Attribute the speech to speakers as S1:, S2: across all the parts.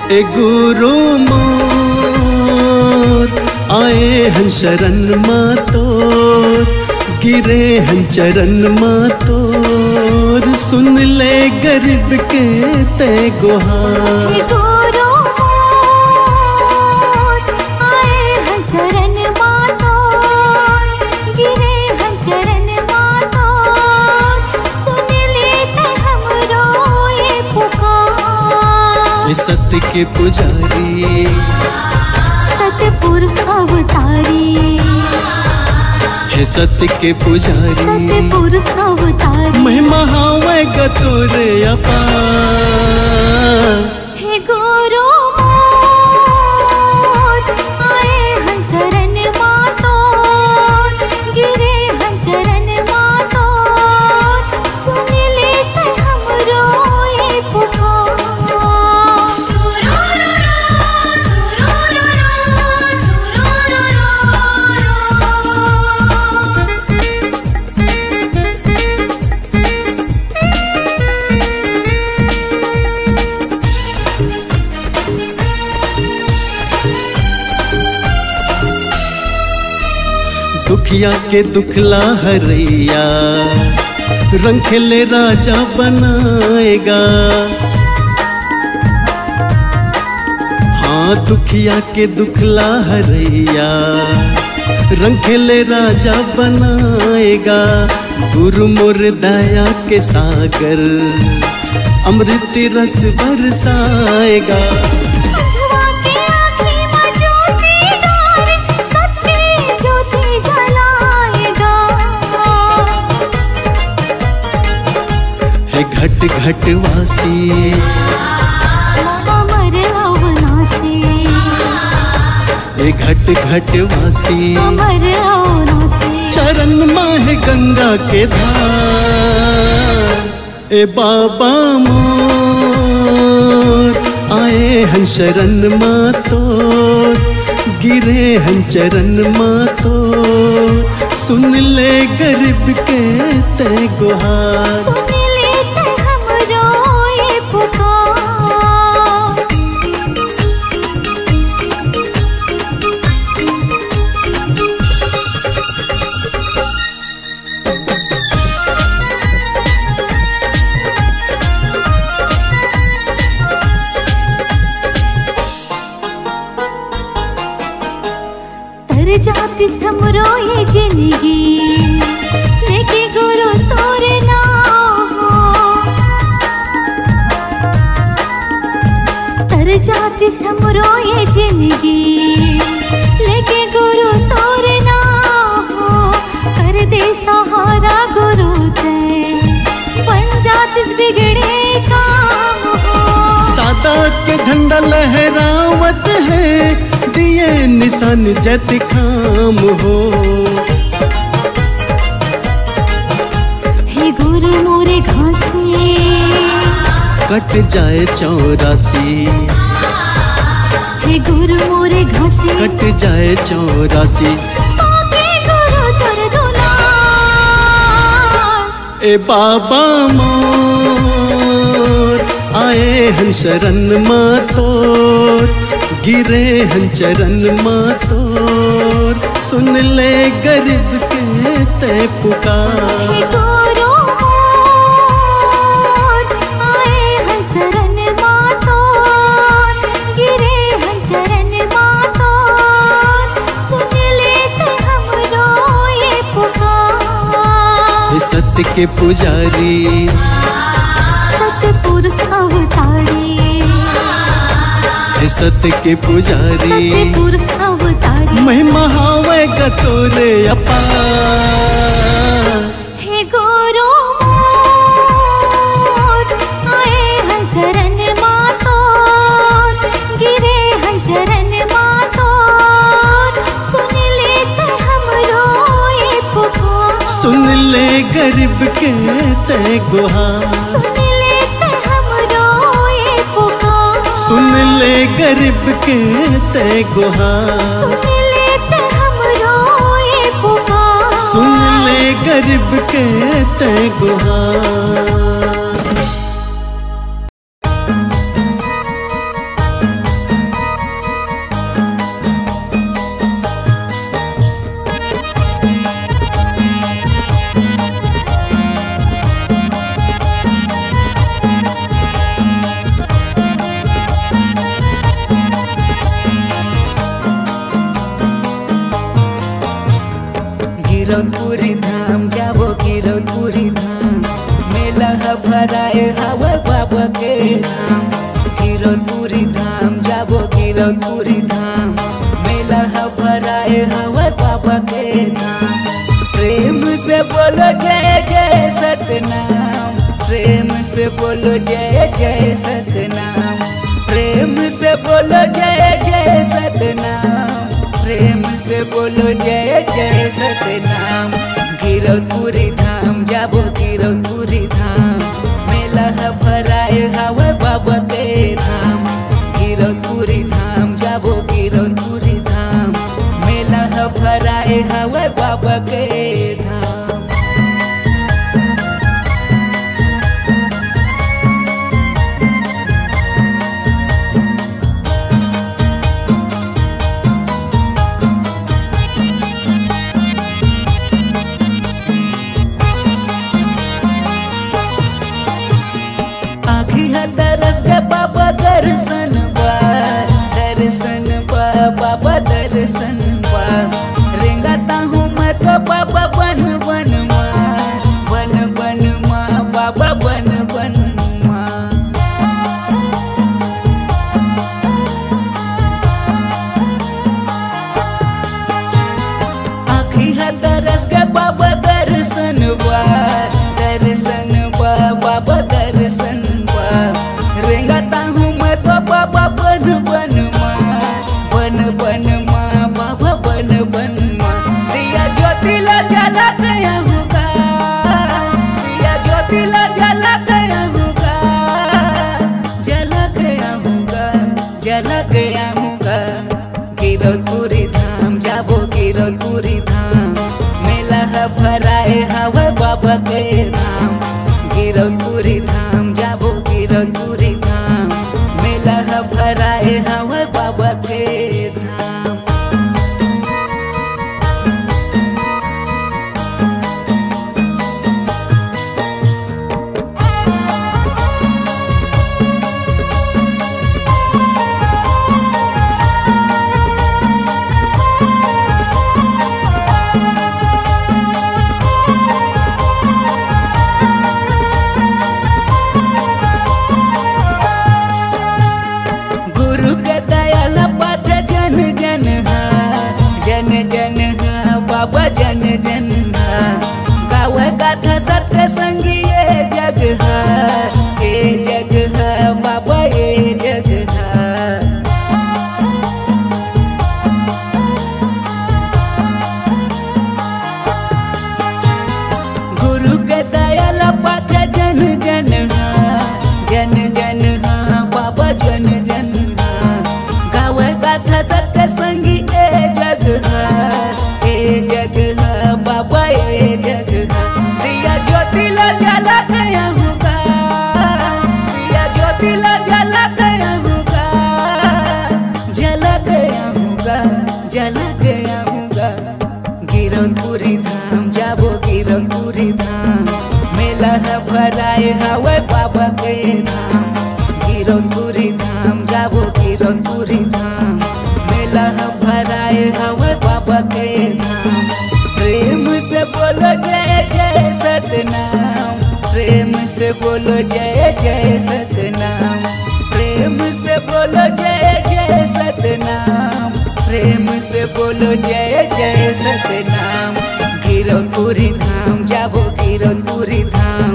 S1: ए गुरु मोर आए हैं शरण माँ तोर, गिरे हैं चरण माँ तोर, सुन ले गरीब के ते गुहार।
S2: गुरु मोर आए हैं शरण माँ तोर, गिरे हैं चरण माँ तोर, सुन लेते हमरो ये पुकार।
S1: सत्य के पुजारी
S2: सतपुरुष अवतारी,
S1: हे सत्य के पुजारी
S2: सतपुरुष अवतारी,
S1: महिमा हावे गतोरे अपार।
S2: हे गुरु मोर आए हैं शरण माँ तोर, गिरे हैं चरण माँ तोर, सुन लेते हमरो ये पुकार।
S1: दुखिया के दुखला हरैया, रंग खेले राजा बनाएगा। हाँ दुखिया के दुखला हरैया, रंग खेले राजा बनाएगा। गुरु मोर दया के सागर, अमृत रस बरसाएगा। घट घट वासी
S2: अमर अवनासी,
S1: घट घट वासी
S2: अमर अवनासी,
S1: चरण माह गंगा के धार। ए बाबा मोर आए हैं शरण माँ तोर, गिरे हैं चरण माँ तोर, सुन ले गरीब के ते गुहार।
S2: जाति समरो ये जिंदगी, लेके गुरु तोरे नाम हो। तर जाति समरो ये जिंदगी, लेके गुरु तोरे नाम हो। कर दे सहारा गुरु ते, बन जाति बिगड़े काम हो।
S1: सादा के झंडा लहरावत है, दिए निशान जत खाम हो।
S2: हे गुरु मोरे घासी,
S1: कट जाए 84।
S2: हे गुरु मोरे घासी,
S1: कट जाए 84।
S2: गुरु तर दुलार।
S1: ए बाबा मोर आए हैं शरण माँ तोर, गिरे हैं चरण माँ तोर, सुन ले गरीब के ते पुकार।
S2: हे गुरु मोर आए हैं शरण माँ तोर, गिरे हैं चरण माँ तोर, सुन लेते हमरो ये पुकार।
S1: सत्य के पुजारी
S2: सतपुरुष अवतारी,
S1: सत्य के पुजारी
S2: सतपुरुष अवतारी,
S1: महिमा हावे गतोरे अपार।
S2: हे गुरु मोर आए हैं शरण माँ तोर, गिरे हैं चरण माँ तोर, सुन लेते हमरो ये पुकार।
S1: सुन ले गरीब के ते गुहार।
S2: सुन लेते हमरो ये पुकार।
S1: सुन ले गरीब के ते गुहार।
S2: सुन लेते हमरो ये पुकार।
S1: सुन ले गरीब के ते गुहार।
S3: धाम जाबो गिरौदपुरी धाम मेला भराए हवा बाबा के धाम गिरौदपुरी धाम जाबो गिरौदपुरी धाम मेला भराए हवा बाबा के धाम प्रेम से बोलो जय जय सतनाम प्रेम से बोलो जय जय सतनाम प्रेम से बोलो जय जय सतनाम प्रेम से बोलो जय जय सतनाम गिरौदपुरी धाम जाबो गिरौदपुरी धाम मेला भराए हवा बाबा के धाम गिरौदपुरी धाम जाबो गिरौदपुरी धाम मेला भराए हवा बाबा के धाम दरस के बाबा दर्शन बाबा दर्शन रेंगाता हूँ मैं तो बाबा बन बन माँ बाबा बन बन माँ आँखी है दरस के बाबा दर्शन बाबा दर्शन रेंगाता हूँ मैं तो बाबा बन बन माँ बाबा बन बन माँ दिया ज्योतिला जला गया होगा दिया ज्योतिला जला गया होगा जला गया होगा जला गया होगा गिरौदपुरी धाम जाबो गिरौदपुरी धाम मेला भराए हवा बाबा के धाम गिरौदपुरी धाम जाबो गिरौदपुरी धाम मेला भराए हवा बाबा के धाम बाबा जन जन गावे गाथा सत्य संगी ये जग है बाबा ये जग है गुरु के दयाल पाथ जन जन बाबा जन जन गावे गाथा सत्य संगी ये जग है बाबा ये जग है दिया ज्योतिला जला गया होगा दिया ज्योतिला जला गया होगा जला गया होगा जला गया होगा गिरौदपुरी धाम जाबो गिरौदपुरी धाम मेला भराए हवा बाबा के धाम गिरौदपुरी धाम जाबो गिरौदपुरी धाम मेला भराए हवा बाबा के धाम प्रेम से बोलो जय जय सतनाम प्रेम से बोलो जय जय सतनाम प्रेम से बोलो जय जय सतनाम प्रेम से बोलो जय जय सतनाम गिरौदपुरी धाम जाबो गिरौदपुरी धाम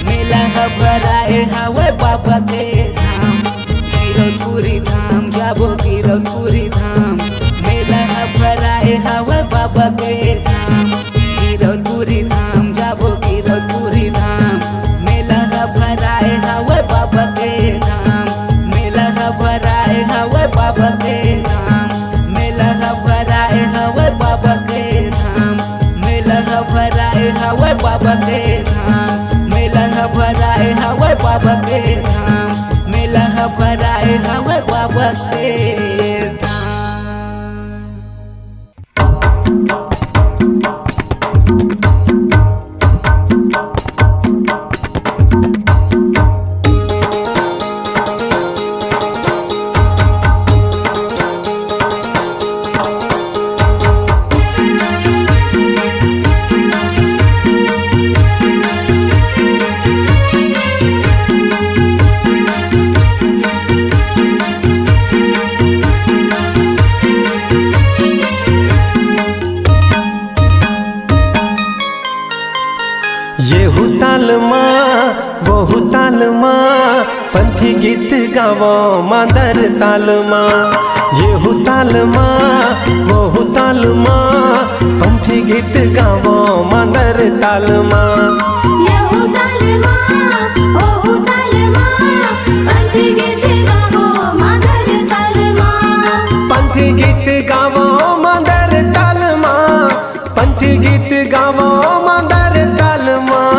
S3: मेला भराए हवा बाबा के धाम गिरौदपुरी धाम जाबो गिरौदपुरी धाम मेला भराए हवा बाबा के धाम गिरौदपुरी धाम जाबो गिरौदपुरी धाम मेला भराए हवा बाबा के धाम मेला भराए हवा बाबा के धाम मेला भराए हवा बाबा के धाम मेला भराए हवा बाबा के धाम मेला भराए हवा बाबा के धाम मेला भराए हवा बाबा के धाम
S1: ये हुताल माँ बहु ताल माँ पंथी गीत गावो मादर ताल माँ। ये हुताल माँ बहु ताल माँ पंथी गीत गावो मादर ताल माँ।
S2: ये हुताल माँ ओहु ताल माँ पंथी गीत गावो मादर ताल माँ।
S1: पंथी गीत गावो मादर ताल माँ पंथी गीत गावो मादर ताल माँ।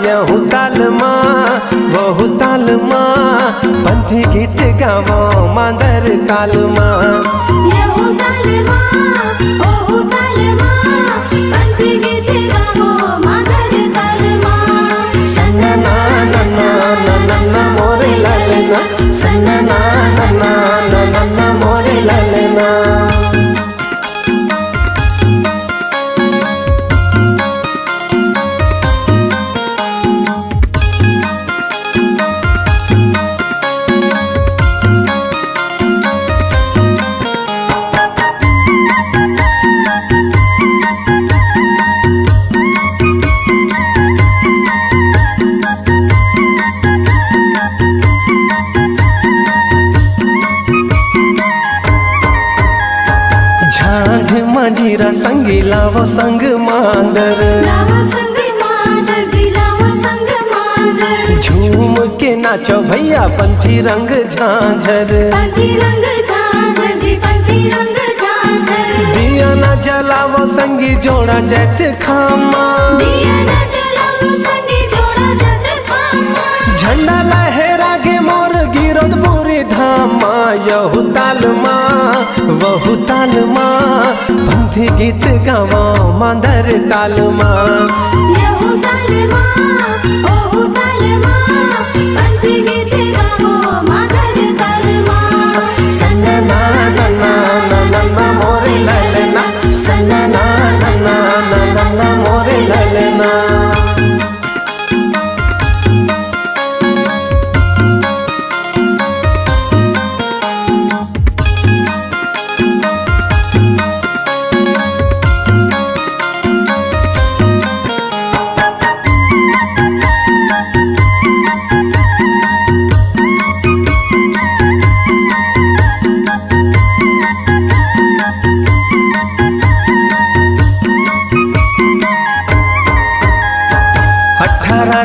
S1: ये हुताल माँ बहु ताल माँ पंथी गीत गावो मादर ताल माँ।
S2: ये हुताल माँ ओहु ताल माँ पंथी गीत गावो मादर ताल माँ।
S1: सन्ना ना ना ना ना ना ना मोरे लालना सन्ना ना ना ना ना ना ना मोरे लालना। झांझ मंजीरा संगी लावो संग मांदर
S2: लावो संग मादर जी लावो संग मादर।
S1: झूम के नाचो भैया पंथी रंग झांझर।
S2: पंथी रंग झांझर जी पंथी रंग झांझर।
S1: दिया ना जलावो संगी जोड़ा जैत खामा।
S2: दिया न जलावो संगी जोड़ा जत खामा।
S1: झंडा लहरा के मोर गिरोद पूरी धामा। यहु ताल माँ वहु ताल माँ पंथी गीत गावो मादर ताल माँ।
S2: ये हुताल माँ ओहु ताल माँ पंथी गीत गावो मादर ताल माँ।
S1: सन्ना ना ना ना ना ना ना मोरे लालना सन्ना ना ना ना ना ना ना मोरे लालना।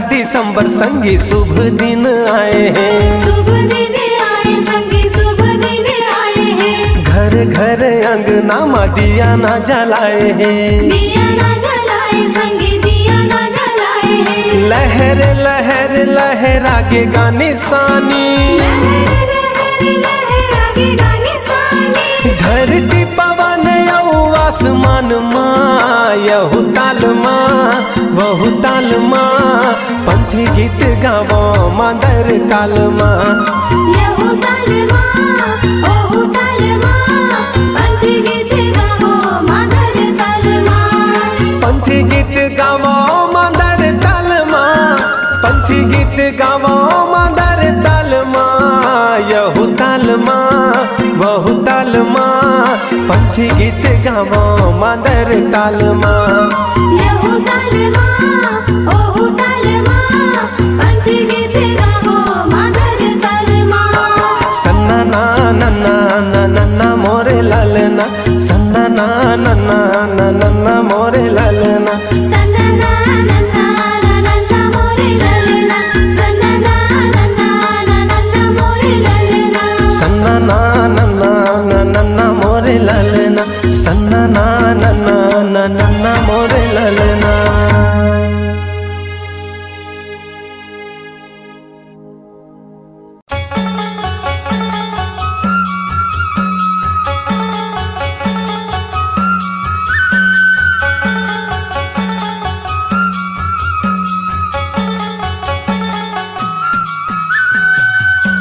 S1: दिसंबर संगी शुभ दिन आए हैं।
S2: शुभ दिन आए संगी शुभ दिन आए हैं।
S1: घर घर अंगना में दिया ना जलाए हैं।
S2: दिया ना जलाए संगी दिया ना जलाए हैं।
S1: लहर लहर लहरा के गाने सानी।
S2: लहर लहर लहरा के गाने सानी।
S1: धरती पवन यौ आसमान माँ। यहु ताल माँ वहु ताल माँ पंथी गीत गावो मादर ताल माँ।
S2: ये हुताल माँ ओहु ताल माँ पंथी गीत गावो मादर ताल माँ।
S1: पंथी गीत गावो मादर ताल माँ पंथी गीत गावो मादर ताल माँ। यहु ताल माँ वहु ताल माँ पंथी गीत गावो मादर ताल माँ।
S2: ये हुताल माँ ओहु ताल माँ पंथी गीत गावो मादर ताल माँ।
S1: सन्ना ना ना ना ना ना ना मोरे लालना सन्ना ना ना ना ना ना ना मोरे लालना।
S2: सन्ना ना ना ना ना ना ना मोरे ललना। सन्ना ना ना ना ना ना ना मोरे ललना।
S1: सन्ना ना ना ना ना ना ना मोरे लालना सन्ना ना ना ना ना ना ना मोरे लालना।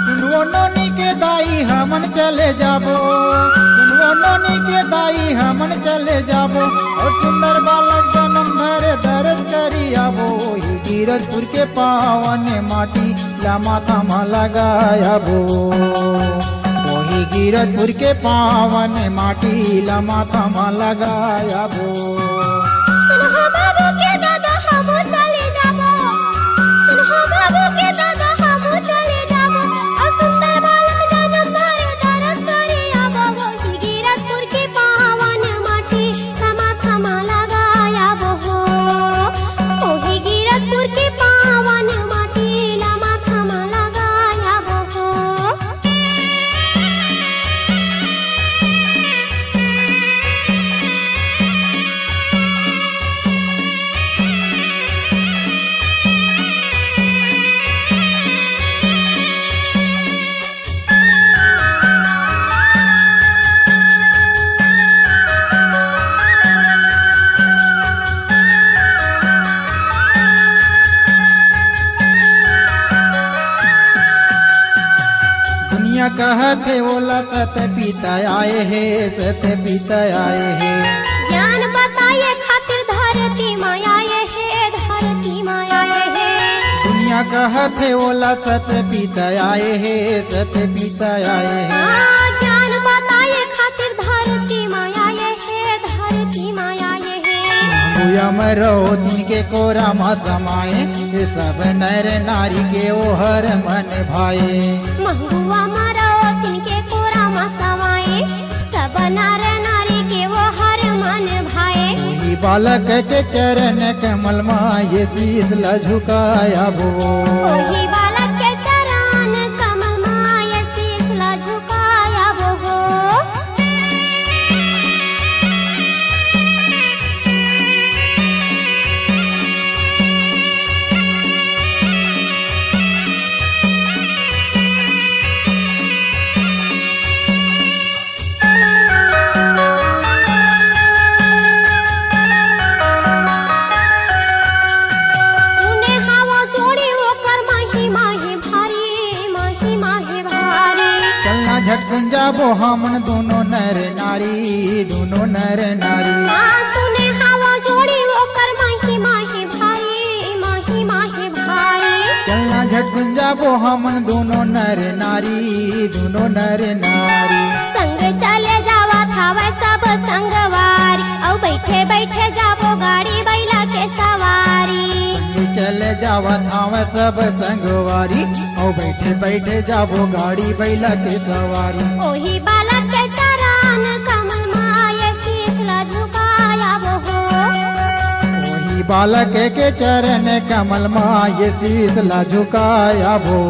S4: सुनवो नोनी के दाई हमन चले जाबो। सुनवो नोनी के दाई हमन चले जाबो। और सुंदर बालक जन्म धरे दरस करी आबो। ही गिरजपुर के पावन माटी ला माथा मा लगायाबो। वही गिरजपुर के पावन माटी ला माथा मा लगायाबो।
S2: सुनहो बाबू के दादा हमो चले जाबो।
S4: कहते ओला सत पिता आए है, सत पिता आए है।
S2: ज्ञान बताए खातिर धरती माया है, धरती माया है।
S4: दुनिया कहते ओला सत पिता आए है, सत पिता आए है।
S2: ज्ञान बताए खातिर धरती माया है, धरती माया है।
S4: भूया मरो तिनके कोरा मा समाए, सब नर नारी के ओहर मन भाए।
S2: मंगुआ मरो तिनके कोरा मा समाए, सब नर नारी के वो हर मन भाए।
S4: वही बालक के चरण कमल माँ ये शीश ला झुकाया वो।
S2: ओही बालक के चरण कमल माँ ये शीश ला झुकाया वो। सुने हवा जोड़ी ओकर माही माही भारी, माही माही भारी।
S4: चलना झटकन जाबो हमन दोनों नर नारी, दोनों नर नारी।
S2: सुने हवा जोड़ी ओकर माही माही भारी, माही माही भारी।
S4: चलना झटकन जाबो हमन दोनों नर नारी, दोनों नर नारी।
S2: संग चले जावा थावे सब संगवारी, औ बैठे बैठे जाबो गाड़ी बैला के सवारी।
S4: चले जावा थाव सब संगवारी, और बैठे बैठे जाबो गाड़ी बैला के सवारी।
S2: ओही बालक के चरण कमल माँ ये शीश ला झुकाया वो।
S4: वही बालक के चरण कमल माँ ये शीश ला झुकाया वो।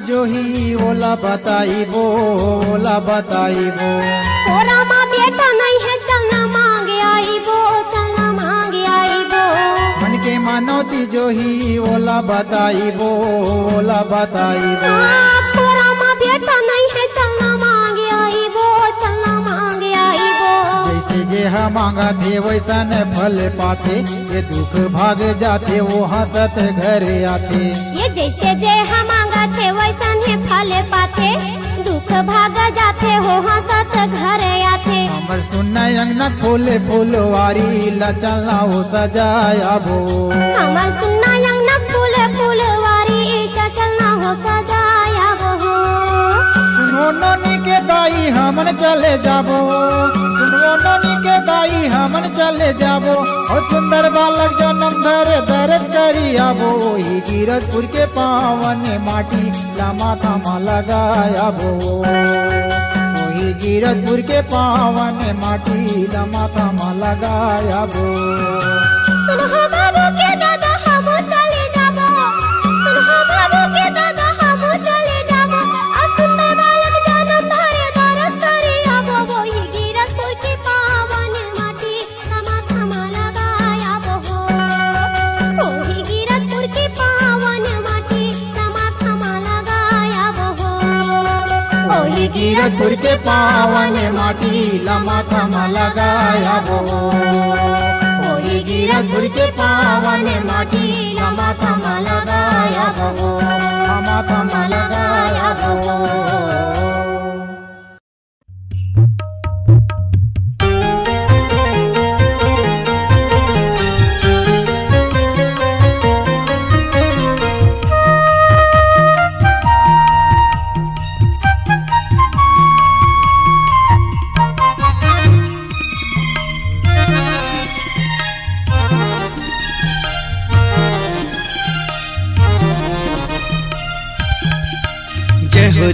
S4: जो ही ओला बताइबो, ओला बताइबो।
S2: कोरा माँ बेटा नहीं है चलना मांगे आईबो, चलना मांगे आईबो।
S4: मन के मानोती जो ही ओला बताइबो, ओला बताइबो।
S2: कोरा माँ बेटा नहीं है चलना मांगे आईबो, चलना मांगे आईबो।
S4: जैसे जे हम मांगा थे वैसा न फल पाते, ये दुख भाग जाते वो हंसत घर आते।
S2: ये जैसे जे हम मांगा थे वैसा ही फल पाते, दुख भाग जाते हो हंसत घर आते।
S4: हमर सुनना अंगना फूले फूलवारी, ला चलना हो सजाया वो।
S2: हमर सुनना अंगना फूले फूलवारी, चलना हो सजाया वो।
S4: सुनो नोनी के दाई हमन चले जाबो, सुनो नोनी के दाई हमन चले जाबो। और सुंदर बालक जन्म धरे दरस करी आबो। ही गिरजपुर के पावन माटी ला माथा मा लगाया वो। ही गिरजपुर के पावन माटी ला माथा मा लगाया वो।
S2: सुनहो बाबू के दादा हम चले जाबो, सुनहो बाबू के दादा हम चले जाबो। सुंदर बालक जन्म धरे दरस करी आबो। वही गिरजपुर की पावन माटी माथा मा लगाया वो। वही गिरजपुर की पावन माटी माथा मा लगाया वो।
S4: वही गिरजपुर के पावन माटी ला माथा मा लगाया वो। वही गिरजपुर के पावन माटी ला माथा मा लगाया वो। माथा मा लगाया वो।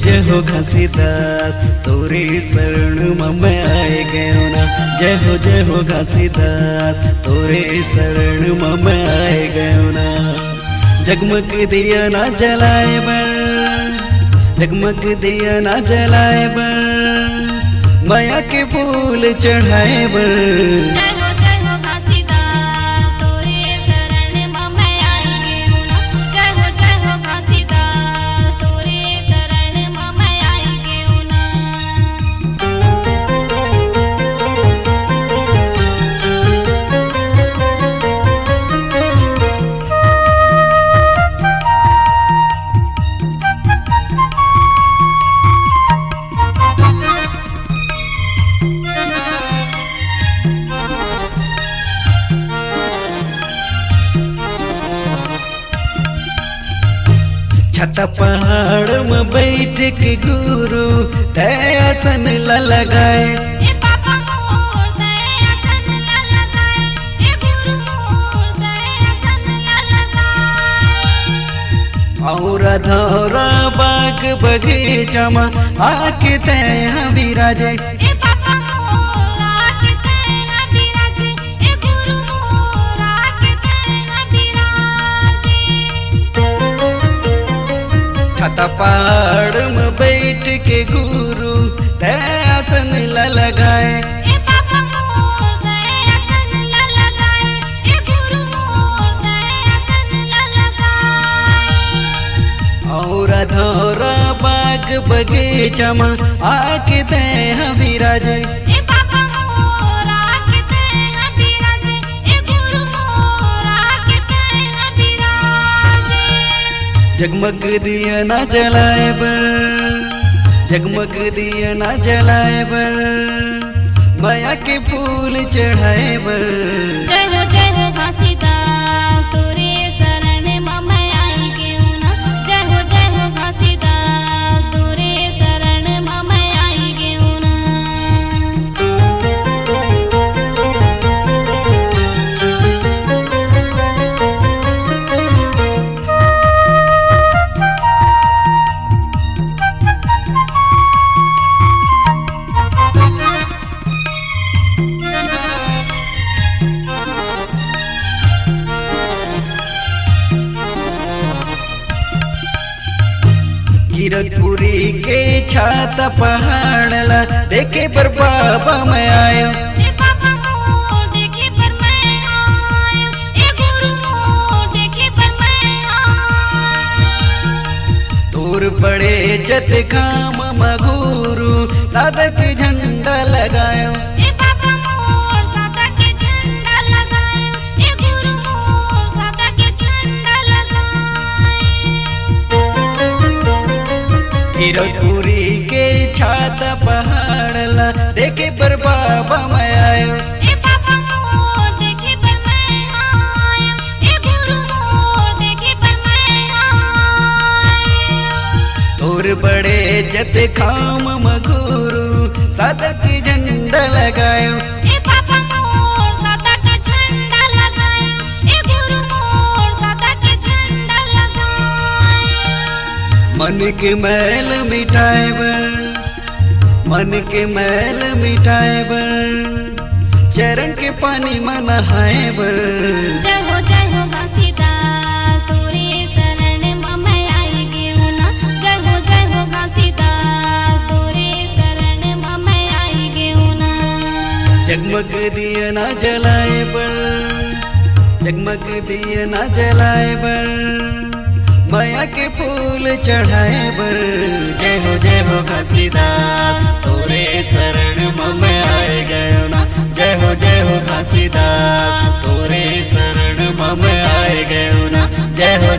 S1: जय हो घासीदास तोरे शरण में आए गयो ना। जय हो घासीदास तोरे शरण में आए गयो ना। जगमग दिया ना जलाए बर
S5: जगमग दिया ना जलाए बर माया के फूल चढ़ाए बर।
S2: जय हो घासीदास तोरे शरण में मैं आई गेहूं ना। जय हो घासीदास तोरे शरण में मैं आई गेहूं ना।
S5: छत पहाड़ में बैठ के गुरु दयासन लगाए।
S2: ए पापा मोर दयासन लगाए। ए गुरु मोर दयासन लगाए।
S5: और धौरा बाग बगीचा में आके तया विराजे।
S2: ए पापा मोर आके तया विराजे। ए गुरु मोर आके तया विराजे।
S5: छत पहाड़ में बैठ के गुरु दयासन लगाए।
S2: ए पापा मोर दयासन लगाए। ए गुरु मोर दयासन लगाए।
S5: और धौरा बाग बगीचा में आके तया विराजे।
S2: ए पापा मोर आके तया विराजे। ए गुरु मोर आके तया विराजे।
S5: जगमग दिया ना जलाए बर जगमग दिया ना जलाए बर माया के फूल चढ़ाए बर।
S2: जय हो घासीदास तोरे शरण में मैं आई गेहूं ना। जय हो घासीदास तोरे शरण में मैं आई गेहूं ना।
S5: कीरतपुरी के छात पहाड़ला देखे पर बाबा मैं आयो।
S2: ए पापा मोर देखे पर मैं आयो। ए गुरु मोर देखे पर मैं आयो।
S5: दूर पड़े जत काम मगुरु साधक झंडा लगायो।
S2: ए पापा मोर सादा के झंडा लगायो। ए गुरु मोर सादा के झंडा लगायो।
S5: कीरतपुरी के छात पहाड़ला देखे पर बाबा मैं आयो।
S2: ए पापा मोर देखे पर मैं आयो। ए गुरु मोर देखे पर मैं आयो।
S5: दूर बड़े जत खाम मगुरु साधक झंडा लगायो।
S2: ए पापा मोर सादा के झंडा लगायो। ए गुरु मोर सादा के झंडा लगायो।
S5: मन के मैल मिटाए बर मन के मैल मिटाए बर चरण के पानी में नहाए बर।
S2: जय हो घासीदास तोरे शरण में मैं आई गेहूं ना। जय हो घासीदास तोरे शरण में मैं आई गेहूं ना।
S5: जगमग दिया ना जलाए बर जगमग दिया ना जलाए बर माया के फूल चढ़ाए बर। जय हो घासीदास तोरे शरण में मैं आए गयो ना। जय हो घासीदास तोरे शरण में मैं आए गयो ना। जय हो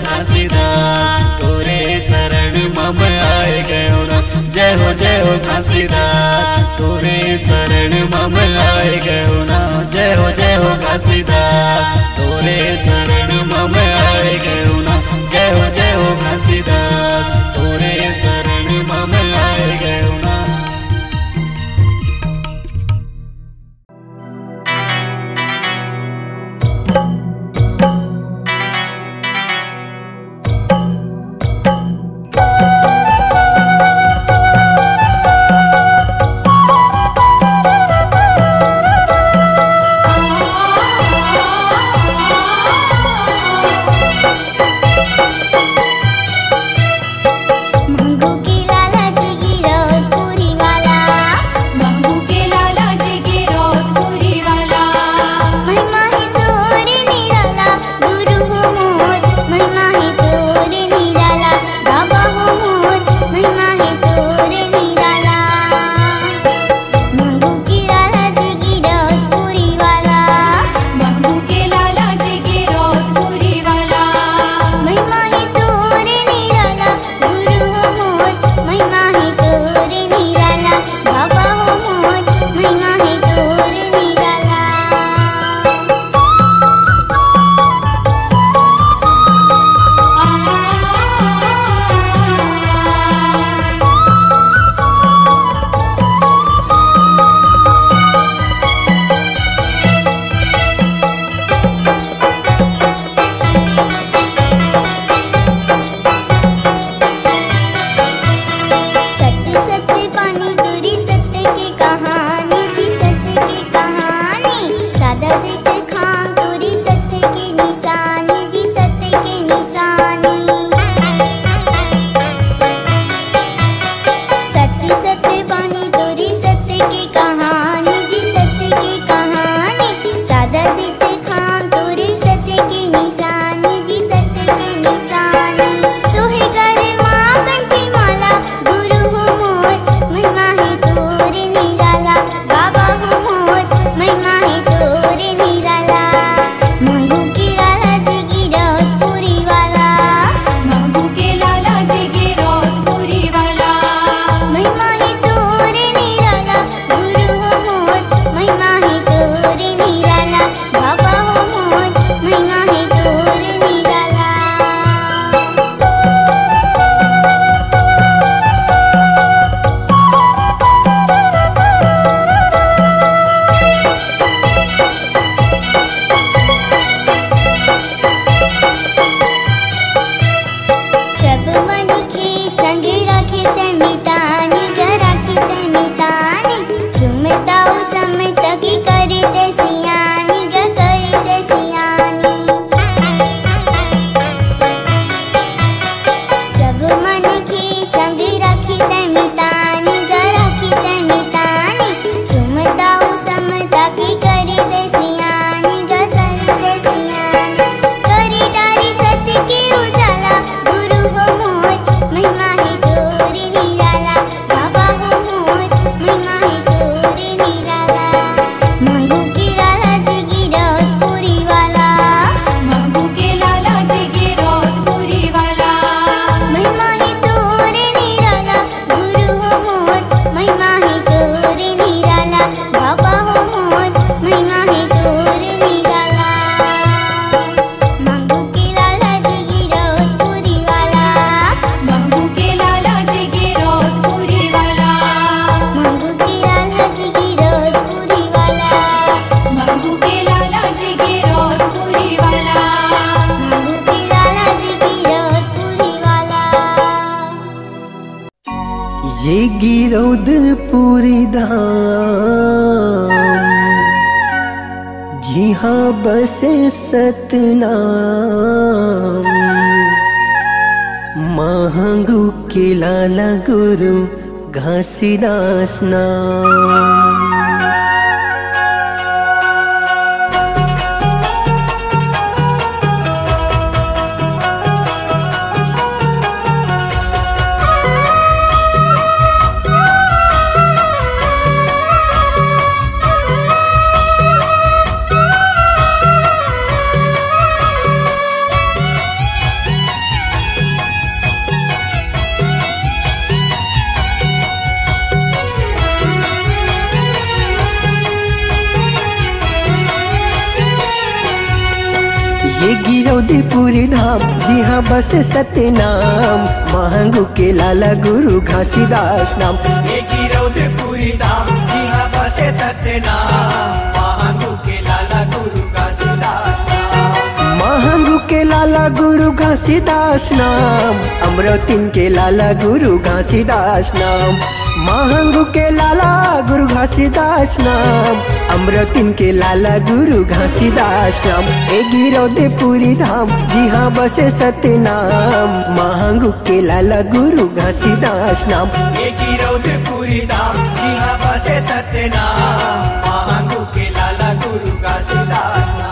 S5: घासीदास तोरे शरण में मैं आए गयो ना। जय हो घासीदास तोरे शरण में मैं आए गयो ना। जय हो घासीदास तोरे शरण में मैं आए गयो ना। जय हो घासीदास तोरे शरण में मैं आए गयो ना।
S6: ये गिरौदपुरी धाम जी हाँ बसे सतनाम, महंगू के लाला गुरु घासीदास नाम। ये गिरौदपुरी धाम जी हाँ बस सतनाम, महंगू के लाला गुरु घासीदास नाम।
S3: ये गिरौदपुरी धाम जी हाँ बसे सतनाम, महंगू के लाला गुरु घासीदास नाम।
S6: महंगू के लाला गुरु घासीदास नाम, अमरावतीन के लाला गुरु घासीदास नाम। महंगू के लाला गुरु घासीदास नाम, अमरावतीन के लाला गुरु घासीदास नाम। ए गिरौदपुरी धाम जी हाँ बसे सतनाम, महंगू के लाला गुरु घासीदास नाम।
S3: ये गिरौदपुरी धाम जी हाँ बसे सतनाम, महंगू के लाला गुरु घासीदास नाम।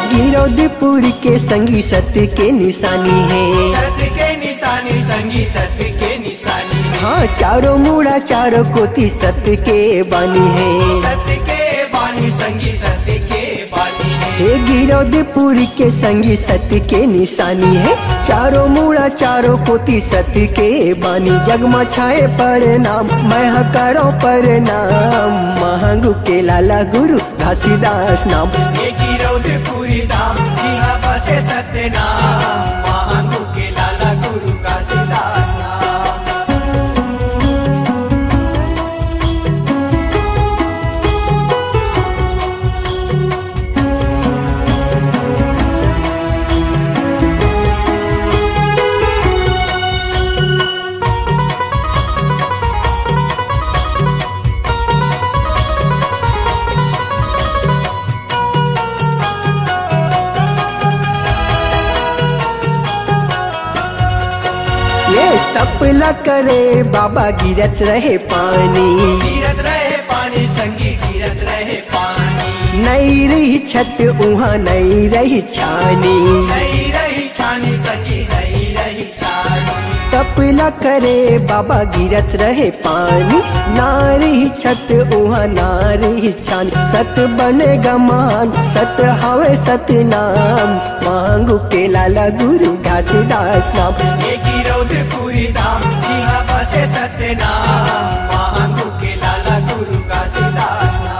S6: गिरौदपुर के संगी सत्य के निशानी है,
S3: सत्य के निशानी संगी सत्य के निशानी है।
S6: हाँ चारों मुड़ा चारों कोटि सत्य के बानी है,
S3: सत्य के बानी संगी सत्य के बानी है।
S6: हे गिरौदपुर के संगी सत्य के निशानी है, चारों मुड़ा चारों कोटि सत्य के बानी। जगमा छाए पर नाम मैं करो पर नाम, महंगू के लाला गुरु घासीदास नाम।
S3: ये गिरौदपुरी धाम जी हाँ बसे सतनाम, महंगू के लाला गुरु घासीदास नाम।
S6: तपला करे बाबा गिरत रहे पानी,
S3: गिरत रहे पानी संगी गिरत रहे पानी।
S6: नहीं रही छत उहाँ नहीं रही छानी,
S3: नहीं रही छानी संगी नहीं रही छानी।
S6: तपला करे बाबा गिरत रहे पानी, ना रही छत उहाँ ना रही छानी। सत बनेगा मान सत हवे सतनाम, महंगू के लाला गुरु घासीदास नाम।
S3: ये गिरौदपुरी धाम जी हाँ बसे सतनाम, महंगू के लाला गुरु घासीदास नाम।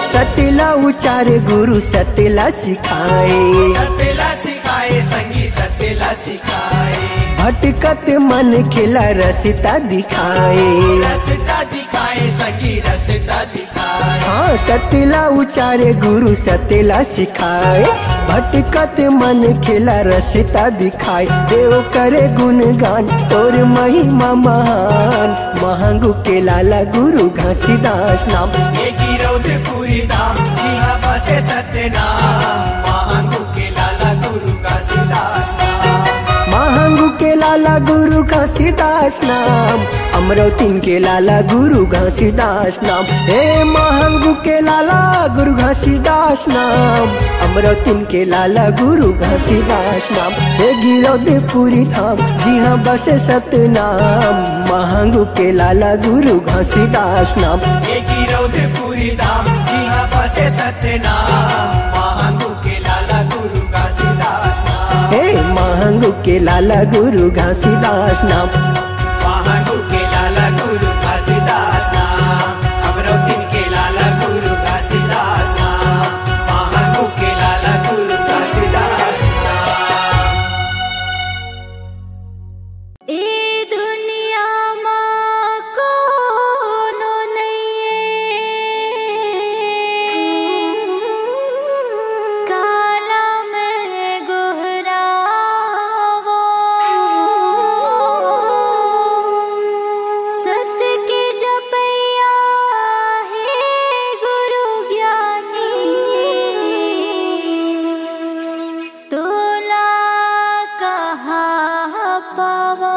S6: सतला उचारे गुरु सतला सिखाए,
S3: सतला सिखाए संगी सतला सिखाए।
S6: भटकत मन खिला रसता दिखाए,
S3: रसता दिखाए संगी रसता दिखाए।
S6: हाँ सतला उचारे गुरु सतला सिखाए, भटकत मन खिला रसता दिखाए। देव करे गुणगान तोर महिमा महान, महंगू के लाला गुरु घासीदास नाम।
S3: ये गिरौदपुरी धाम जी हाँ बसे सतनाम, महंगू के लाला गुरु घासीदास नाम।
S6: महंगू के के लाला गुरु घासीदास नाम, अमरावती के लाला गुरु घासीदास नाम। हे महांगू के लाला गुरु घासीदास नाम, अमरावती के लाला गुरु घासीदास नाम। हे गिरौदपुरी धाम जी हाँ बसे सतनाम, महांगू के लाला गुरु घासीदास नाम।
S3: हे गिरौदपुरी धाम जी हाँ बसे सतनाम, महांगू के लाला गुरु घासीदास नाम।
S6: हे महांगू के लाला गुरु घासीदास नाम,
S3: महांगू के लाला गुरु घासीदास नाम, अमरावती के लाला गुरु घासीदास नाम, महांगू के लाला गुरु घासीदास नाम।
S2: ए दुनिया माँ कोनो काला में गोहरावो, सत्य के जपैया हे गुरु ज्ञानी, तोला कहाँ पावो।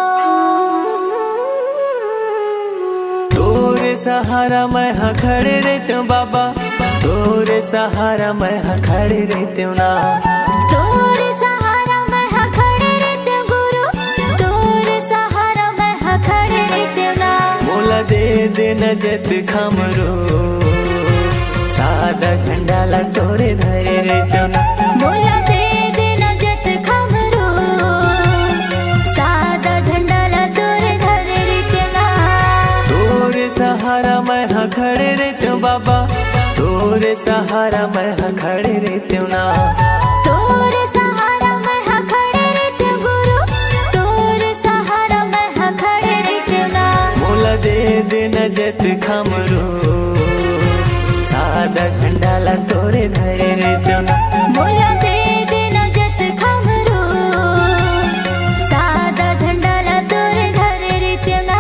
S3: तोरे सहारा मैं हाँ खड़े रहते हूँ बाबा, तोरे सहारा मैं हाँ खड़े रहते हूँ ना।
S2: तोरे सहारा मैं हाँ खड़े रहते हूँ गुरु, तोरे सहारा मैं हाँ खड़े रहते हूँ ना।
S3: मोला दे देना जत खमरो, सादा झंडा ला तोरे धरे रहते हूँ ना।
S2: मोला दे देना जत खमरो, सादा झंडा ला तोरे धरे रहते हूँ ना।
S3: तोरे सहारा मैं हाँ खड़े रहते हूँ बाबा, तोरे सहारा मैं हाँ खड़े रहते हूँ ना।
S2: तोरे सहारा मैं हाँ खड़े रहते हूँ गुरु, तोरे सहारा मैं हाँ खड़े रहते हूँ ना।
S3: मोला दे देना जत खमरो, सादा झंडा ला तोरे धरे रहते हूँ ना।
S2: मोला दे देना जत खमरो, सादा झंडा ला तोरे धरे रहते हूँ ना।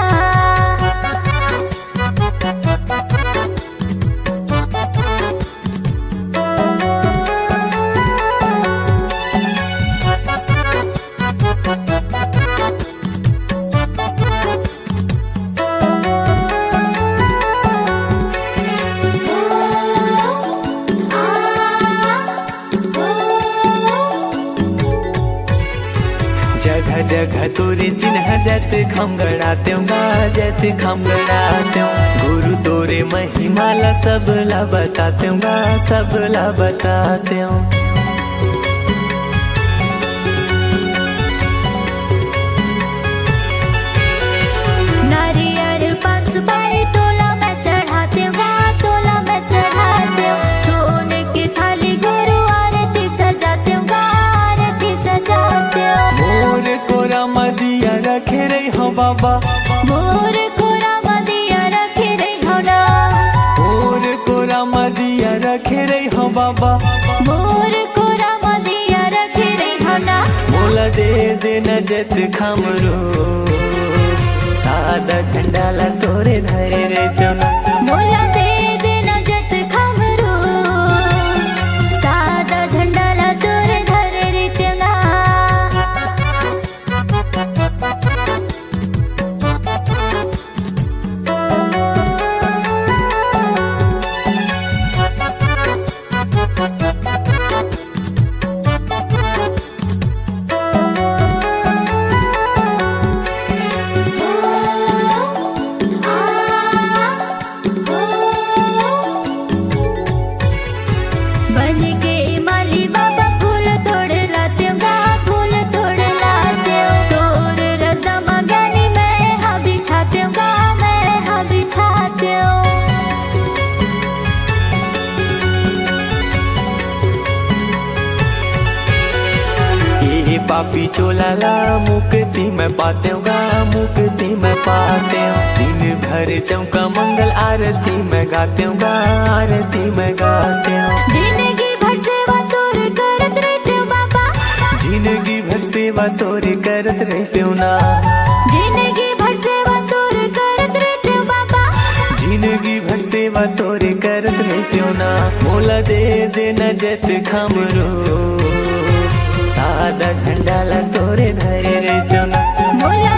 S3: जगह जगह तोरे चिन्ह जत खम गड़ाते हूँ गा, जत खम गड़ाते हूँ। गुरु तोरे महिमा ला सब ला बताते हूँ गा, सब ला बताते हूँ।
S2: नारियल पान सुपारी तोला मैं चढ़ाते हूँ गा, तोला मैं चढ़ाते हूँ। सोने की थाली गुरु आरती सजाते हूँ गा, आरती सजाते हूँ।
S3: मोर कोरा मदिया रखे रही हो बाबा,
S2: मोर कोरा मदिया रखे रही हो ना।
S3: मोर कोरा मदिया रखे रही हो बाबा,
S2: मोर कोरा मदिया रखे रही हो ना।
S3: मोला दे देना जत खमरो, सादा झंडा ला तोरे धरे रहते हूँ ना।
S2: मोला दे देना जत खमरो, सादा झंडा ला तोरे धरे रहते हूँ ना। बन के माली बाबा फूल तोड़ लाते हूँ गा, फूल तोड़ लाते हूँ। तोर रदा मगानी मैं हाँ बिछाते हूँ गा, मैं हाँ बिछाते हूँ।
S3: ये पापी चोला ला मुक्ति में पाते हूँ गा, मुक्ति में पाते हूँ। दिन भर चौका मंगल आरती में गाते हूँ गा, आरती में गाते हूँ।
S2: जिंदगी भर सेवा तोर करत रहते हूँ बाबा,
S3: जिंदगी भर सेवा तोरे करत रहते हूँ ना।
S2: जिंदगी भर सेवा तोर करत रहते हूँ बाबा,
S3: जिंदगी भर सेवा तोरे करत रहते हो ना। मोला दे देना जत खमरो, सादा झंडाला तोरे धरे रे जोना
S2: बोला